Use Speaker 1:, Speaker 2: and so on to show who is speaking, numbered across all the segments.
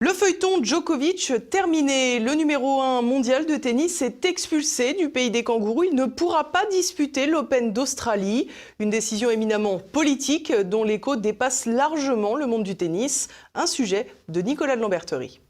Speaker 1: Le feuilleton Djokovic terminé. Le numéro 1 mondial de tennis est expulsé du pays des kangourous. Il ne pourra pas disputer l'Open d'Australie. Une décision éminemment politique dont l'écho dépasse largement le monde du tennis. Un sujet de Nicolas de Lamberterie.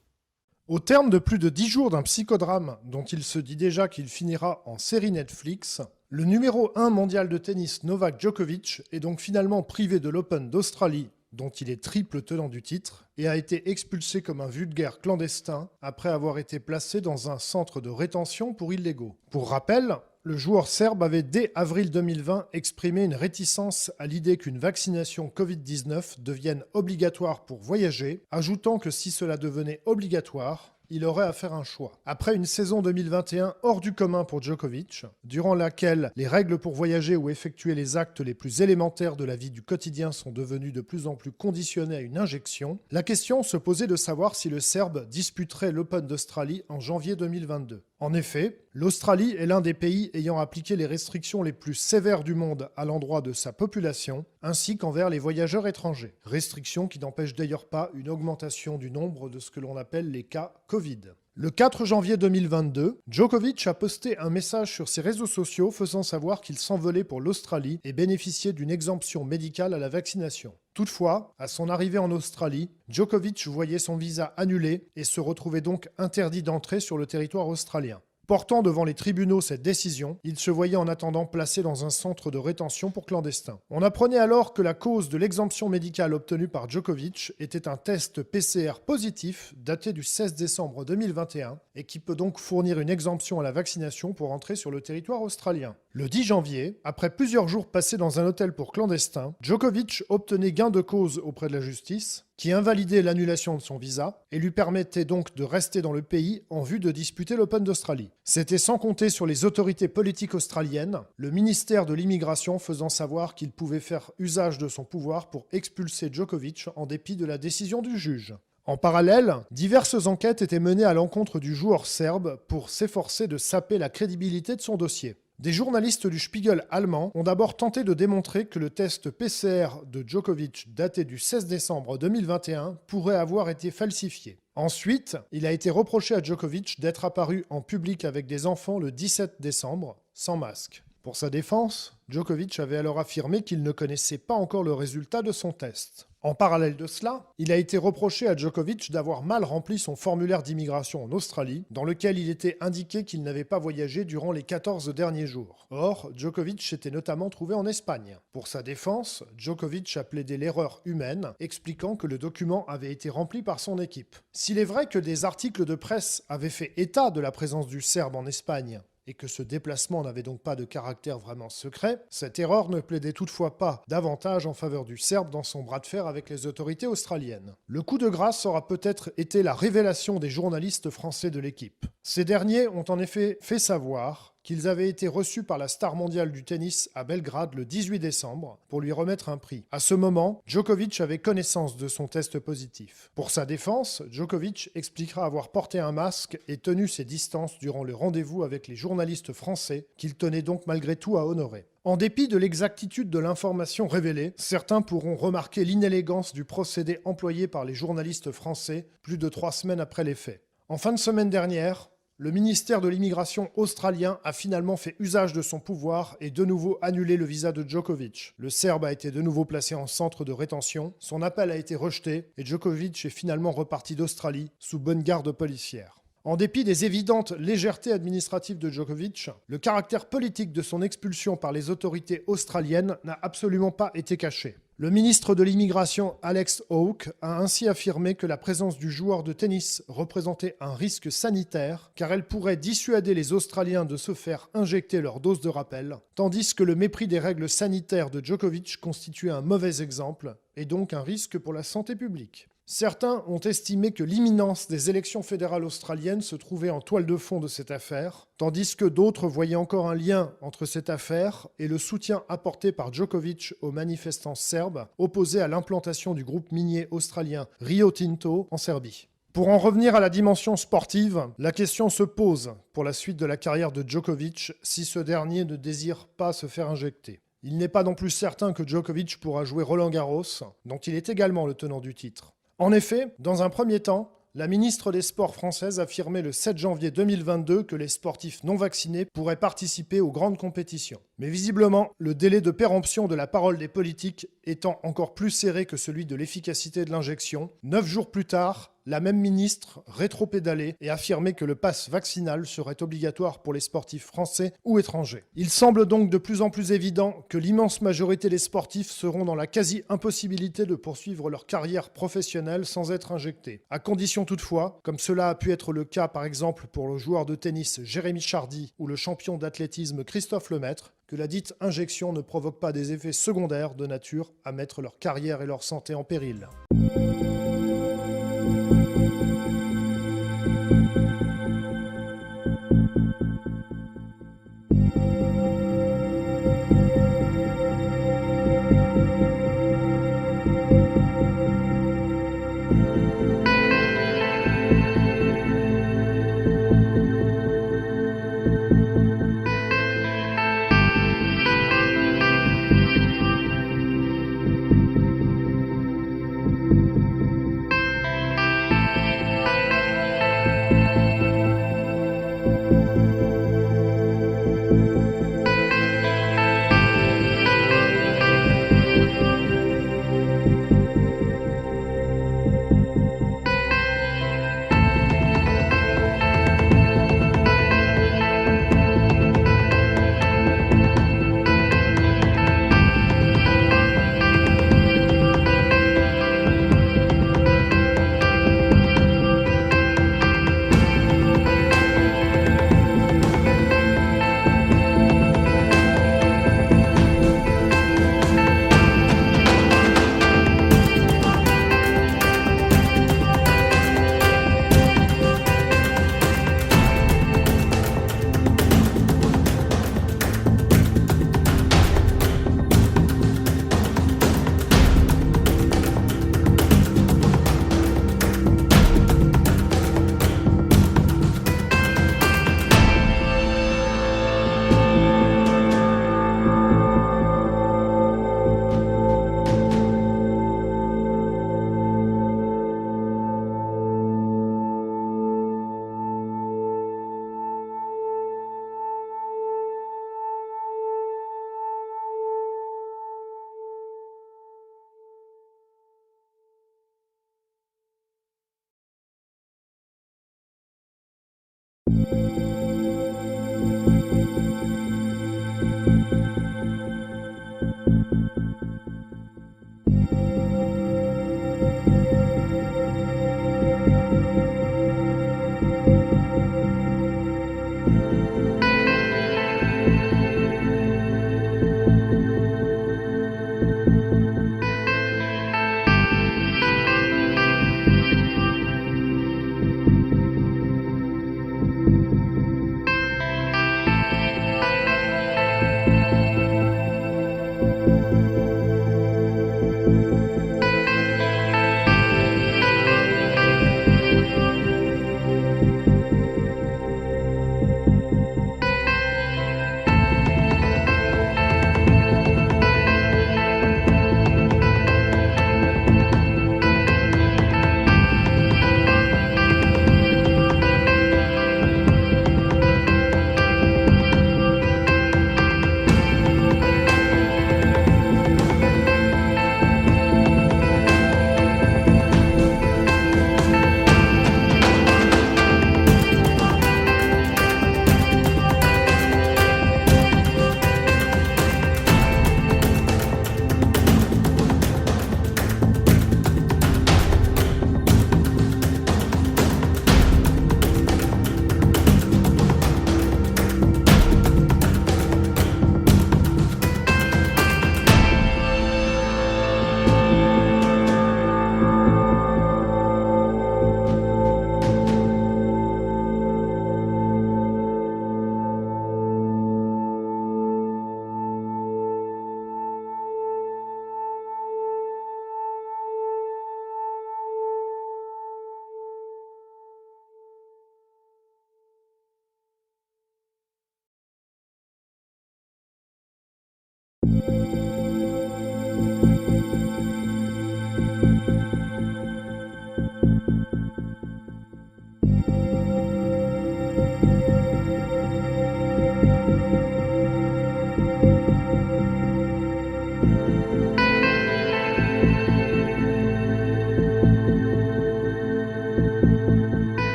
Speaker 2: Au terme de plus de 10 jours d'un psychodrame dont il se dit déjà qu'il finira en série Netflix, le numéro 1 mondial de tennis Novak Djokovic est donc finalement privé de l'Open d'Australie, dont il est triple tenant du titre, et a été expulsé comme un vulgaire clandestin après avoir été placé dans un centre de rétention pour illégaux. Pour rappel, le joueur serbe avait dès avril 2020 exprimé une réticence à l'idée qu'une vaccination Covid-19 devienne obligatoire pour voyager, ajoutant que si cela devenait obligatoire, il aurait à faire un choix. Après une saison 2021 hors du commun pour Djokovic, durant laquelle les règles pour voyager ou effectuer les actes les plus élémentaires de la vie du quotidien sont devenues de plus en plus conditionnées à une injection, la question se posait de savoir si le Serbe disputerait l'Open d'Australie en janvier 2022. En effet, l'Australie est l'un des pays ayant appliqué les restrictions les plus sévères du monde à l'endroit de sa population, ainsi qu'envers les voyageurs étrangers. Restrictions qui n'empêchent d'ailleurs pas une augmentation du nombre de ce que l'on appelle les cas Covid. Le 4 janvier 2022, Djokovic a posté un message sur ses réseaux sociaux faisant savoir qu'il s'envolait pour l'Australie et bénéficiait d'une exemption médicale à la vaccination. Toutefois, à son arrivée en Australie, Djokovic voyait son visa annulé et se retrouvait donc interdit d'entrer sur le territoire australien. Portant devant les tribunaux cette décision, il se voyait en attendant placé dans un centre de rétention pour clandestins. On apprenait alors que la cause de l'exemption médicale obtenue par Djokovic était un test PCR positif daté du 16 décembre 2021 et qui peut donc fournir une exemption à la vaccination pour entrer sur le territoire australien. Le 10 janvier, après plusieurs jours passés dans un hôtel pour clandestins, Djokovic obtenait gain de cause auprès de la justice, qui invalidait l'annulation de son visa et lui permettait donc de rester dans le pays en vue de disputer l'Open d'Australie. C'était sans compter sur les autorités politiques australiennes, le ministère de l'Immigration faisant savoir qu'il pouvait faire usage de son pouvoir pour expulser Djokovic en dépit de la décision du juge. En parallèle, diverses enquêtes étaient menées à l'encontre du joueur serbe pour s'efforcer de saper la crédibilité de son dossier. Des journalistes du Spiegel allemand ont d'abord tenté de démontrer que le test PCR de Djokovic daté du 16 décembre 2021 pourrait avoir été falsifié. Ensuite, il a été reproché à Djokovic d'être apparu en public avec des enfants le 17 décembre, sans masque. Pour sa défense, Djokovic avait alors affirmé qu'il ne connaissait pas encore le résultat de son test. En parallèle de cela, il a été reproché à Djokovic d'avoir mal rempli son formulaire d'immigration en Australie, dans lequel il était indiqué qu'il n'avait pas voyagé durant les 14 derniers jours. Or, Djokovic s'était notamment trouvé en Espagne. Pour sa défense, Djokovic a plaidé l'erreur humaine, expliquant que le document avait été rempli par son équipe. S'il est vrai que des articles de presse avaient fait état de la présence du Serbe en Espagne, et que ce déplacement n'avait donc pas de caractère vraiment secret, cette erreur ne plaidait toutefois pas davantage en faveur du Serbe dans son bras de fer avec les autorités australiennes. Le coup de grâce aura peut-être été la révélation des journalistes français de l'équipe. Ces derniers ont en effet fait savoir qu'ils avaient été reçus par la star mondiale du tennis à Belgrade le 18 décembre pour lui remettre un prix. À ce moment, Djokovic avait connaissance de son test positif. Pour sa défense, Djokovic expliquera avoir porté un masque et tenu ses distances durant le rendez-vous avec les journalistes français qu'il tenait donc malgré tout à honorer. En dépit de l'exactitude de l'information révélée, certains pourront remarquer l'inélégance du procédé employé par les journalistes français plus de 3 semaines après les faits. En fin de semaine dernière, le ministère de l'Immigration australien a finalement fait usage de son pouvoir et de nouveau annulé le visa de Djokovic. Le Serbe a été de nouveau placé en centre de rétention, son appel a été rejeté et Djokovic est finalement reparti d'Australie sous bonne garde policière. En dépit des évidentes légèretés administratives de Djokovic, le caractère politique de son expulsion par les autorités australiennes n'a absolument pas été caché. Le ministre de l'Immigration Alex Hawke a ainsi affirmé que la présence du joueur de tennis représentait un risque sanitaire car elle pourrait dissuader les Australiens de se faire injecter leur dose de rappel, tandis que le mépris des règles sanitaires de Djokovic constituait un mauvais exemple et donc un risque pour la santé publique. Certains ont estimé que l'imminence des élections fédérales australiennes se trouvait en toile de fond de cette affaire, tandis que d'autres voyaient encore un lien entre cette affaire et le soutien apporté par Djokovic aux manifestants serbes opposés à l'implantation du groupe minier australien Rio Tinto en Serbie. Pour en revenir à la dimension sportive, la question se pose pour la suite de la carrière de Djokovic si ce dernier ne désire pas se faire injecter. Il n'est pas non plus certain que Djokovic pourra jouer Roland-Garros, dont il est également le tenant du titre. En effet, dans un premier temps, La ministre des Sports française affirmait le 7 janvier 2022 que les sportifs non vaccinés pourraient participer aux grandes compétitions. Mais visiblement, le délai de péremption de la parole des politiques étant encore plus serré que celui de l'efficacité de l'injection, 9 jours plus tard, la même ministre rétropédalait et affirmait que le pass vaccinal serait obligatoire pour les sportifs français ou étrangers. Il semble donc de plus en plus évident que l'immense majorité des sportifs seront dans la quasi-impossibilité de poursuivre leur carrière professionnelle sans être injectés. À condition toutefois, comme cela a pu être le cas par exemple pour le joueur de tennis Jérémy Chardy ou le champion d'athlétisme Christophe Lemaître, que la dite injection ne provoque pas des effets secondaires de nature à mettre leur carrière et leur santé en péril.